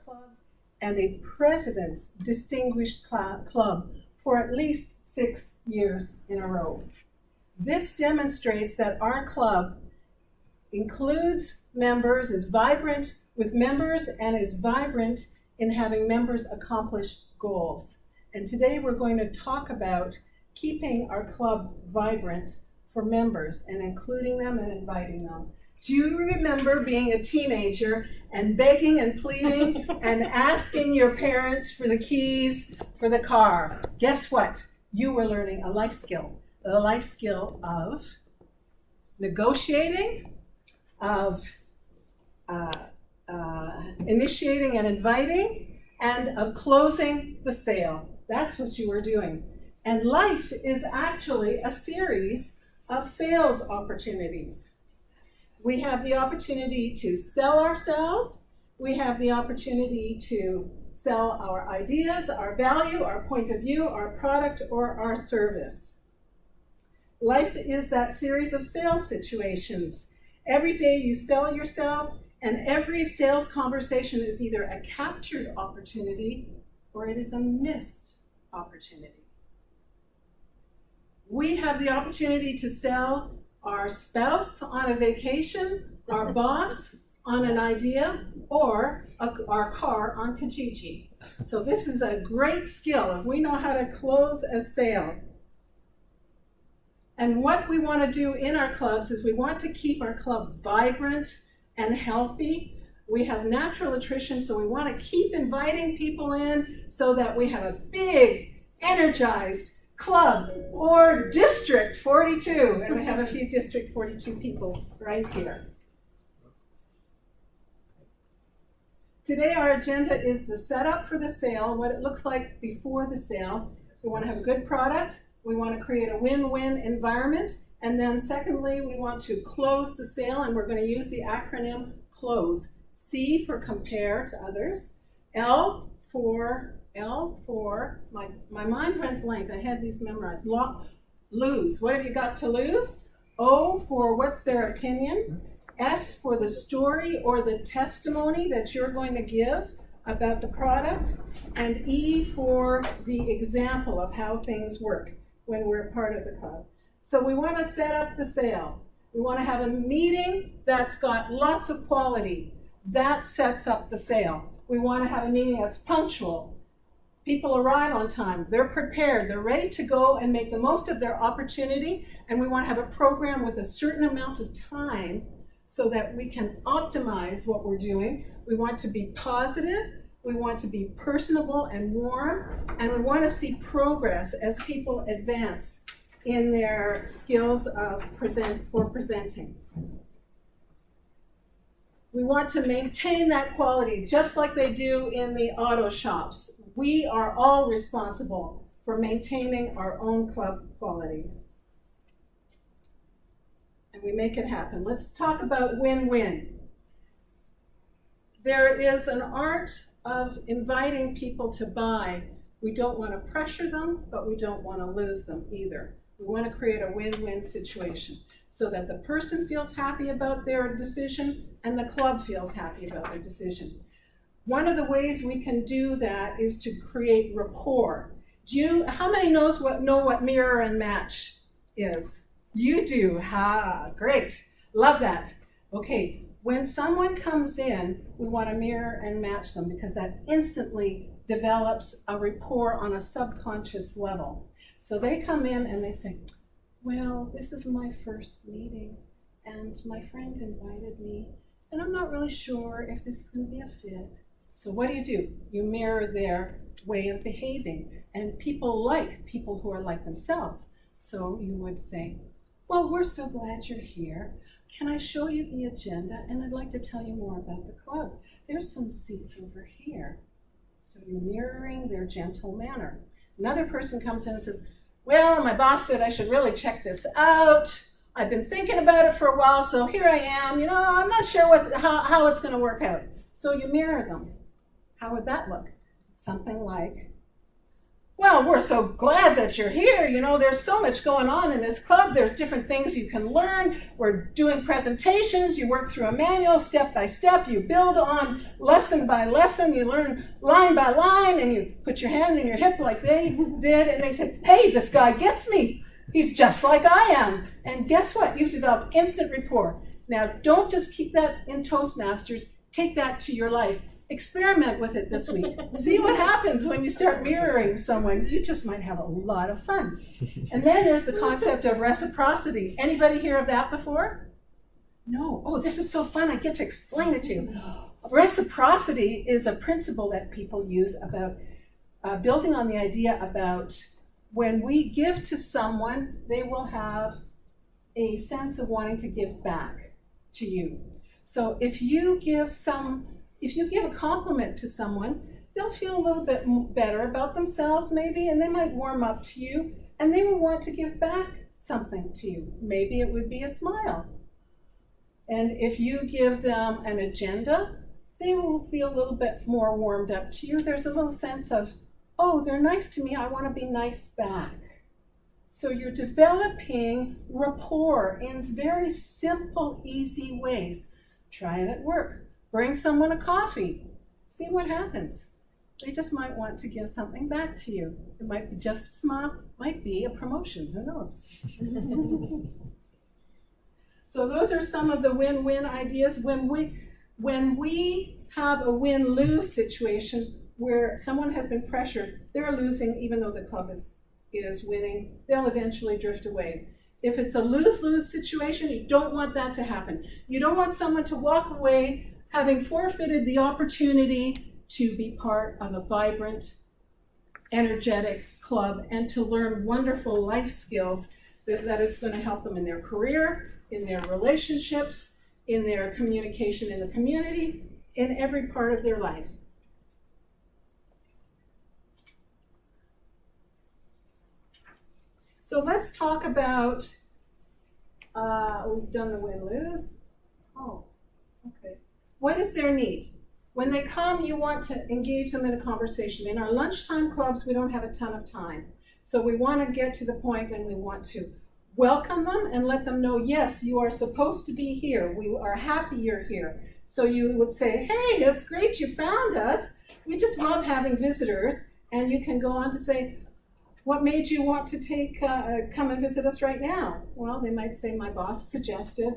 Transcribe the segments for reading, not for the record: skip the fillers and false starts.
Club and a President's Distinguished Club for at least 6 years in a row. This demonstrates that our club includes members, is vibrant with members, and is vibrant in having members accomplish goals. And today we're going to talk about keeping our club vibrant for members and including them and inviting them. Do you remember being a teenager and begging and pleading and asking your parents for the keys for the car? Guess what? You were learning a life skill of negotiating, of initiating and inviting, and of closing the sale. That's what you were doing. And life is actually a series of sales opportunities. We have the opportunity to sell ourselves. We have the opportunity to sell our ideas, our value, our point of view, our product, or our service. Life is that series of sales situations. Every day you sell yourself, and every sales conversation is either a captured opportunity or it is a missed opportunity. We have the opportunity to sell our spouse on a vacation, our boss on an idea, or our car on Kijiji. So this is a great skill if we know how to close a sale. And what we want to do in our clubs is we want to keep our club vibrant and healthy. We have natural attrition, so we want to keep inviting people in so that we have a big, energized club or District 42. And we have a few District 42 people right here. Today our agenda is the setup for the sale, what it looks like before the sale. We want to have a good product. We want to create a win-win environment. And then secondly, we want to close the sale, and we're going to use the acronym CLOSE. C for compare to others. L for, my mind went blank. I had these memorized. Lose. What have you got to lose? O for what's their opinion. S for the story or the testimony that you're going to give about the product. And E for the example of how things work when we're part of the club. So we want to set up the sale. We want to have a meeting that's got lots of quality. That sets up the sale. We want to have a meeting that's punctual. People arrive on time. They're prepared. They're ready to go and make the most of their opportunity. And we want to have a program with a certain amount of time so that we can optimize what we're doing. We want to be positive. We want to be personable and warm. And we want to see progress as people advance in their skills of presenting. We want to maintain that quality just like they do in the auto shops. We are all responsible for maintaining our own club quality. And we make it happen. Let's talk about win-win. There is an art of inviting people to buy. We don't want to pressure them, but we don't want to lose them either. We want to create a win-win situation so that the person feels happy about their decision and the club feels happy about their decision. One of the ways we can do that is to create rapport. How many know what mirror and match is? You do. Great. Love that. Okay, when someone comes in, we want to mirror and match them because that instantly develops a rapport on a subconscious level. So they come in and they say, well, this is my first meeting and my friend invited me and I'm not really sure if this is going to be a fit. So what do? You mirror their way of behaving, and people like people who are like themselves. So you would say, well, we're so glad you're here. Can I show you the agenda? And I'd like to tell you more about the club. There's some seats over here. So you're mirroring their gentle manner. Another person comes in and says, well, my boss said I should really check this out. I've been thinking about it for a while, so here I am. I'm not sure how it's going to work out. So you mirror them. How would that look? Something like, well, we're so glad that you're here. You know, there's so much going on in this club. There's different things you can learn. We're doing presentations. You work through a manual step by step. You build on lesson by lesson. You learn line by line, and you put your hand in your hip like they did, and they say, hey, this guy gets me. He's just like I am. And guess what? You've developed instant rapport. Now, don't just keep that in Toastmasters. Take that to your life. Experiment with it this week. See what happens when you start mirroring someone. You just might have a lot of fun. And then there's the concept of reciprocity. Anybody hear of that before? No. Oh, this is so fun. I get to explain it to you. Reciprocity is a principle that people use about building on the idea about when we give to someone, they will have a sense of wanting to give back to you. So if you give a compliment to someone, they'll feel a little bit better about themselves maybe, and they might warm up to you, and they will want to give back something to you. Maybe it would be a smile. And if you give them an agenda, they will feel a little bit more warmed up to you. There's a little sense of, oh, they're nice to me, I want to be nice back. So you're developing rapport in very simple, easy ways. Try it at work. Bring someone a coffee. See what happens. They just might want to give something back to you. It might be just a smile, might be a promotion, who knows? So those are some of the win-win ideas. When we have a win-lose situation where someone has been pressured, they're losing even though the club is winning, they'll eventually drift away. If it's a lose-lose situation, you don't want that to happen. You don't want someone to walk away having forfeited the opportunity to be part of a vibrant, energetic club and to learn wonderful life skills that it's going to help them in their career, in their relationships, in their communication in the community, in every part of their life. So let's talk about, we've done the win-lose. Oh, okay. What is their need? When they come, you want to engage them in a conversation. In our lunchtime clubs, we don't have a ton of time. So we want to get to the point and we want to welcome them and let them know, yes, you are supposed to be here. We are happy you're here. So you would say, hey, it's great you found us. We just love having visitors. And you can go on to say, what made you want to come and visit us right now? Well, they might say, my boss suggested,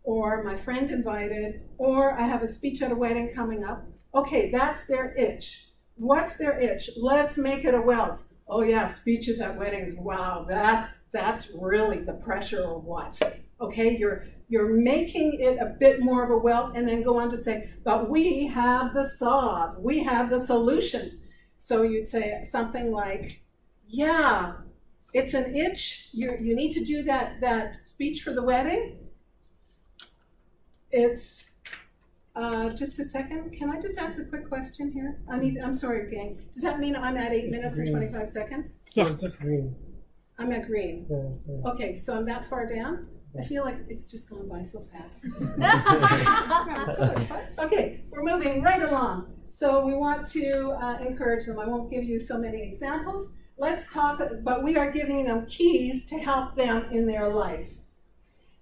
or my friend invited, or I have a speech at a wedding coming up. Okay, that's their itch. What's their itch? Let's make it a welt. Oh yeah, speeches at weddings. Wow, that's really the pressure or what? Okay, you're making it a bit more of a welt, and then go on to say, but we have the solve. We have the solution. So you'd say something like, yeah, it's an itch. You need to do that speech for the wedding. It's just a second. Can I just ask a quick question here? I'm sorry, gang. Does that mean I'm at 8 minutes and 25 seconds? Yes. Oh, it's just green. I'm at green. Yeah, sorry. Okay, so I'm that far down? I feel like it's just gone by so fast. Okay, we're moving right along. So we want to encourage them. I won't give you so many examples. Let's talk, but we are giving them keys to help them in their life.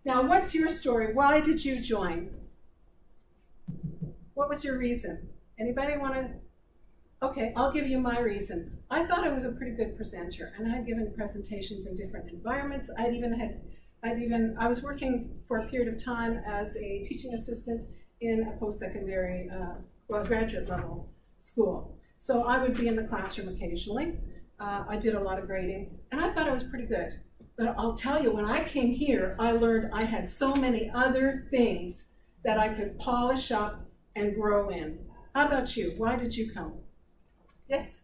Now, what's your story? Why did you join? What was your reason? Anybody want to? Okay, I'll give you my reason. I thought I was a pretty good presenter, and I had given presentations in different environments. I was working for a period of time as a teaching assistant in a post-secondary, graduate level school. So I would be in the classroom occasionally. I did a lot of grading, and I thought I was pretty good. But I'll tell you, when I came here, I learned I had so many other things that I could polish up and grow in. How about you? Why did you come? Yes?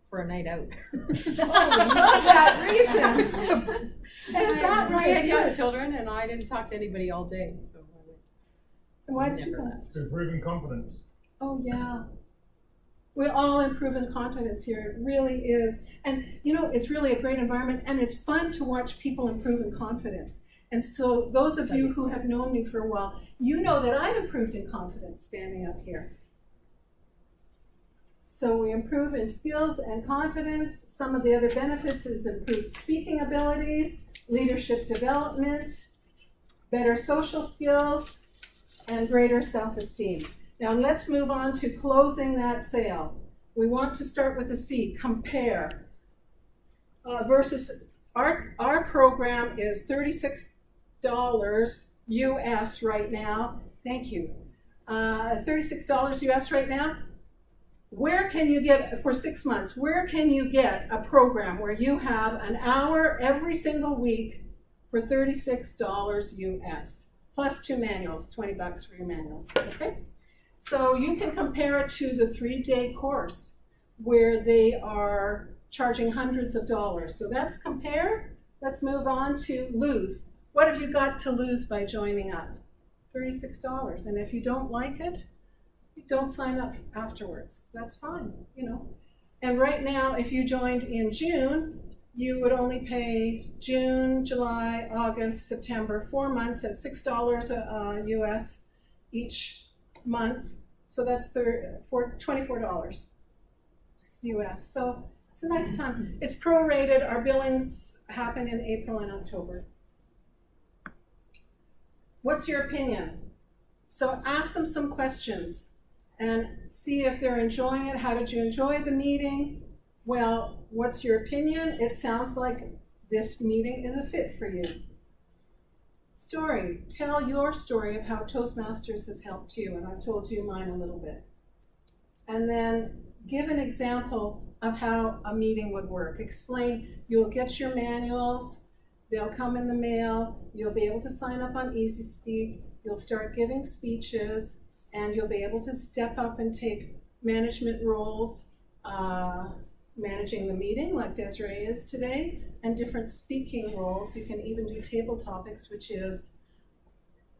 For a night out. Oh, I love that reason. Is that right? I had young children, and I didn't talk to anybody all day. So I went. And why did you come? Improving confidence. Oh, yeah. We all improve in confidence here. It really is. And, you know, it's really a great environment, and it's fun to watch people improve in confidence. And so those of you who have known me for a while, you know that I've improved in confidence standing up here. So we improve in skills and confidence. Some of the other benefits is improved speaking abilities, leadership development, better social skills, and greater self-esteem. Now let's move on to closing that sale. We want to start with a C, compare. Versus our program is $36 US right now. Thank you. $36 US right now. Where can you get, for 6 months, where can you get a program where you have an hour every single week for $36 US, plus 2 manuals, $20 for your manuals, okay? So you can compare it to the 3-day course where they are charging hundreds of dollars. So that's compare. Let's move on to lose. What have you got to lose by joining up? $36. And if you don't like it, don't sign up afterwards. That's fine, you know. And right now, if you joined in June, you would only pay June, July, August, September, 4 months at $6 US each month. So that's $24 US. So it's a nice time. It's prorated. Our billings happen in April and October. What's your opinion? So ask them some questions and see if they're enjoying it. How did you enjoy the meeting? Well, what's your opinion? It sounds like this meeting is a fit for you. Story. Tell your story of how Toastmasters has helped you, and I've told you mine a little bit. And then give an example of how a meeting would work. Explain, you'll get your manuals, they'll come in the mail, you'll be able to sign up on Easy Speak, you'll start giving speeches, and you'll be able to step up and take management roles, managing the meeting like Desiree is today, and different speaking roles. You can even do table topics, which is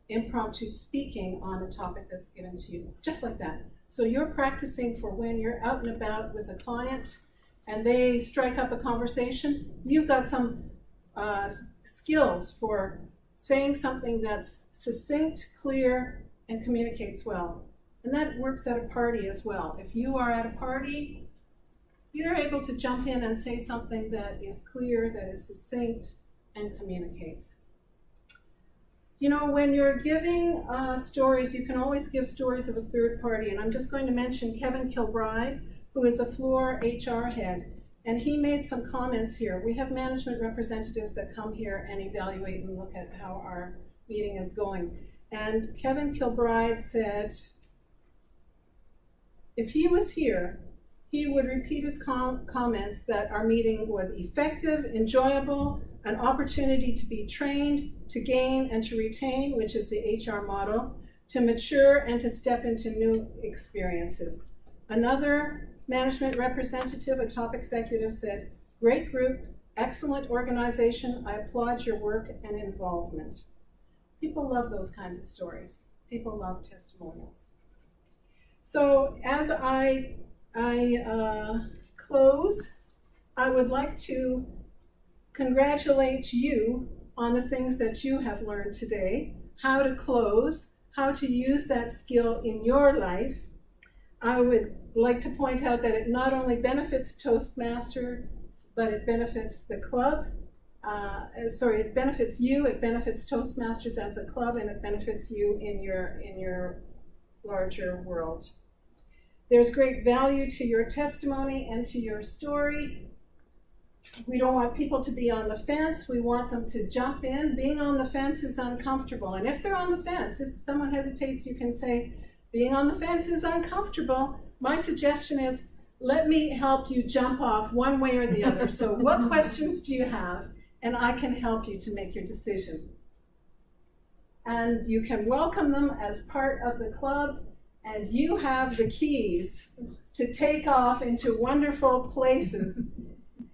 impromptu speaking on a topic that's given to you, just like that. So you're practicing for when you're out and about with a client and they strike up a conversation, you've got some skills for saying something that's succinct, clear, and communicates well. And that works at a party as well. If you are at a party, you're able to jump in and say something that is clear, that is succinct, and communicates. You know, when you're giving stories, you can always give stories of a third party. And I'm just going to mention Kevin Kilbride, who is a Fluor HR head. And he made some comments here. We have management representatives that come here and evaluate and look at how our meeting is going. And Kevin Kilbride said, if he was here, he would repeat his comments that our meeting was effective, enjoyable, an opportunity to be trained, to gain and to retain, which is the HR model, to mature and to step into new experiences. Another management representative, a top executive, said, great group, excellent organization, I applaud your work and involvement. People love those kinds of stories. People love testimonials. So as I close, I would like to congratulate you on the things that you have learned today, how to close, how to use that skill in your life. I would like to point out that it not only benefits Toastmasters, but it benefits the club. It benefits you, it benefits Toastmasters as a club, and it benefits you in your larger world. There's great value to your testimony and to your story. We don't want people to be on the fence. We want them to jump in. Being on the fence is uncomfortable. And if they're on the fence, if someone hesitates, you can say, being on the fence is uncomfortable. My suggestion is, let me help you jump off one way or the other. So what questions do you have? And I can help you to make your decision. And you can welcome them as part of the club. And you have the keys to take off into wonderful places.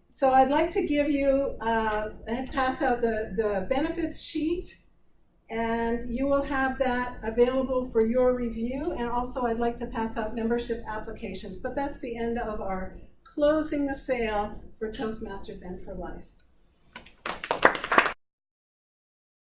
So I'd like to give you, pass out the benefits sheet, and you will have that available for your review. And also I'd like to pass out membership applications. But that's the end of our closing the sale for Toastmasters and for Life.